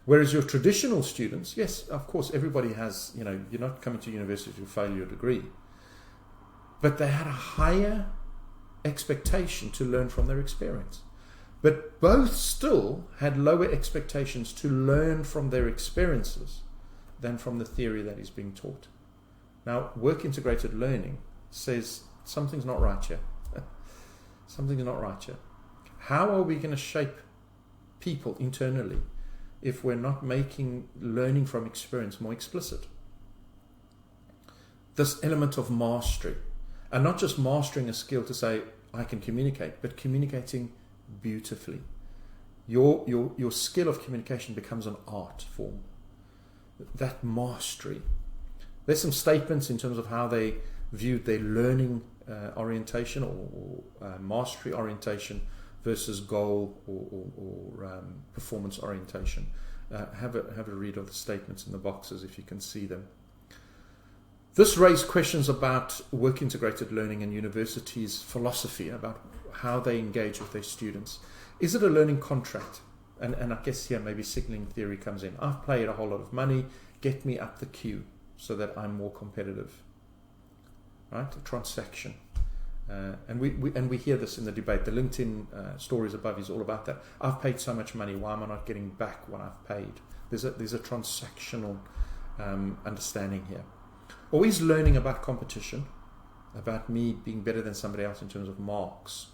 Whereas your traditional students, yes, of course, everybody has, you're not coming to university to fail your degree, but they had a higher expectation to learn from their experience. But both still had lower expectations to learn from their experiences than from the theory that is being taught. Now, work integrated learning says something's not right here. Something's not right here. How are we going to shape people internally if we're not making learning from experience more explicit? This element of mastery, and not just mastering a skill to say, I can communicate, but communicating beautifully. Your skill of communication becomes an art form. That mastery. There's some statements in terms of how they viewed their learning orientation or mastery orientation versus goal or performance orientation. Have a read of the statements in the boxes if you can see them. This raised questions about work integrated learning and universities' philosophy about how they engage with their students. Is it a learning contract? And I guess here maybe signaling theory comes in. I've paid a whole lot of money, get me up the queue so that I'm more competitive. Right? A transaction. And we hear this in the debate. The LinkedIn stories above is all about that. I've paid so much money, why am I not getting back what I've paid? There's a transactional understanding here. Always learning about competition, about me being better than somebody else in terms of marks.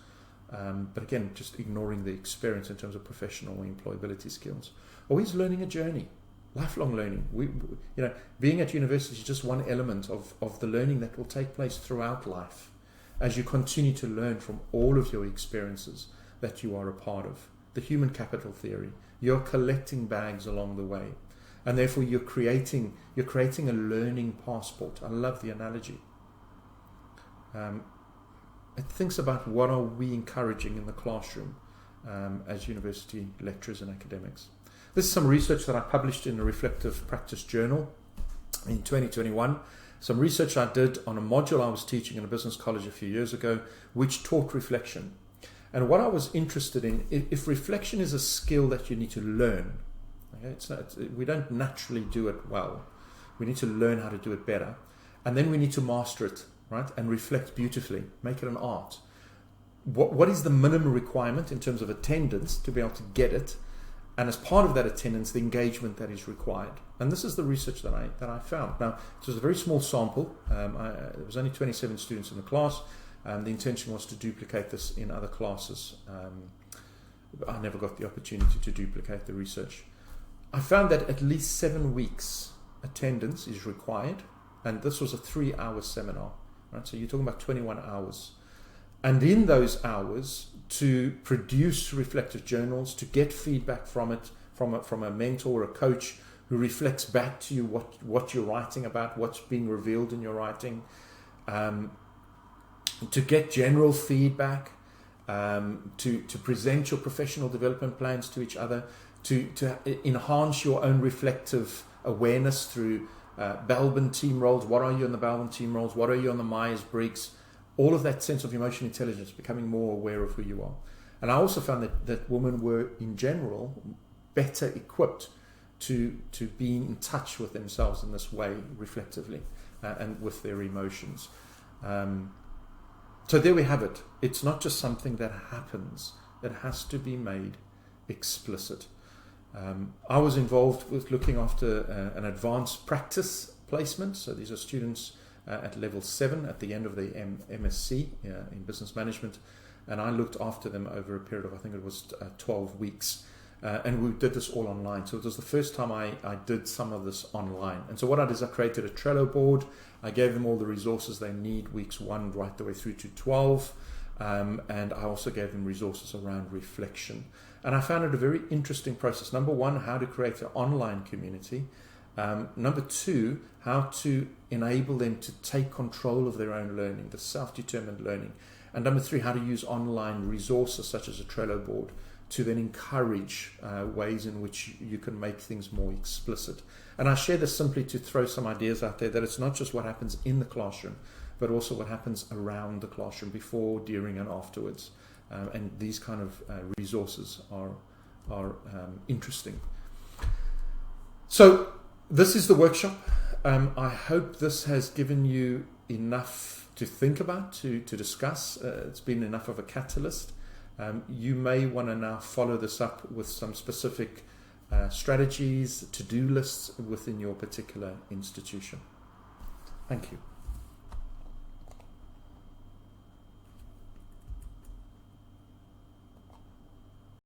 But again, just ignoring the experience in terms of professional and employability skills. Always learning a journey, lifelong learning. Being at university is just one element of the learning that will take place throughout life as you continue to learn from all of your experiences that you are a part of. The human capital theory. You're collecting bags along the way, and therefore you're creating a learning passport. I love the analogy. It thinks about what are we encouraging in the classroom as university lecturers and academics. This is some research that I published in the Reflective Practice Journal in 2021. Some research I did on a module I was teaching in a business college a few years ago, which taught reflection. And what I was interested in, if reflection is a skill that you need to learn, okay, we don't naturally do it well. We need to learn how to do it better. And then we need to master it, right? And reflect beautifully, make it an art. What is the minimum requirement in terms of attendance to be able to get it? And as part of that attendance, the engagement that is required. And this is the research that I found. Now, it was a very small sample. There was only 27 students in the class. The intention was to duplicate this in other classes. I never got the opportunity to duplicate the research. I found that at least 7 weeks attendance is required. And this was a 3-hour seminar. Right? So you're talking about 21 hours. And in those hours, to produce reflective journals, to get feedback from it, from a mentor or a coach who reflects back to you what you're writing about, what's being revealed in your writing, to get general feedback, to present your professional development plans to each other, to enhance your own reflective awareness through Belbin team roles. What are you on the Belbin team roles? What are you on the Myers-Briggs? All of that sense of emotional intelligence, becoming more aware of who you are. And I also found that women were, in general, better equipped to be in touch with themselves in this way, reflectively, and with their emotions. So there we have it. It's not just something that happens. It has to be made explicit. I was involved with looking after an advanced practice placement. So these are students at level 7 at the end of the MSc in business management, and I looked after them over a period of, I think it was 12 weeks, and we did this all online. So it was the first time I did some of this online. And so what I did is I created a Trello board. I gave them all the resources they need, weeks 1 right the way through to 12, and I also gave them resources around reflection. And I found it a very interesting process. Number 1, how to create an online community. Number 2, how to enable them to take control of their own learning, the self-determined learning. And number 3, how to use online resources such as a Trello board to then encourage ways in which you can make things more explicit. And I share this simply to throw some ideas out there that it's not just what happens in the classroom, but also what happens around the classroom, before, during, and afterwards. And these kind of resources are interesting. So this is the workshop. I hope this has given you enough to think about, to discuss. It's been enough of a catalyst. You may want to now follow this up with some specific strategies, to-do lists within your particular institution. Thank you.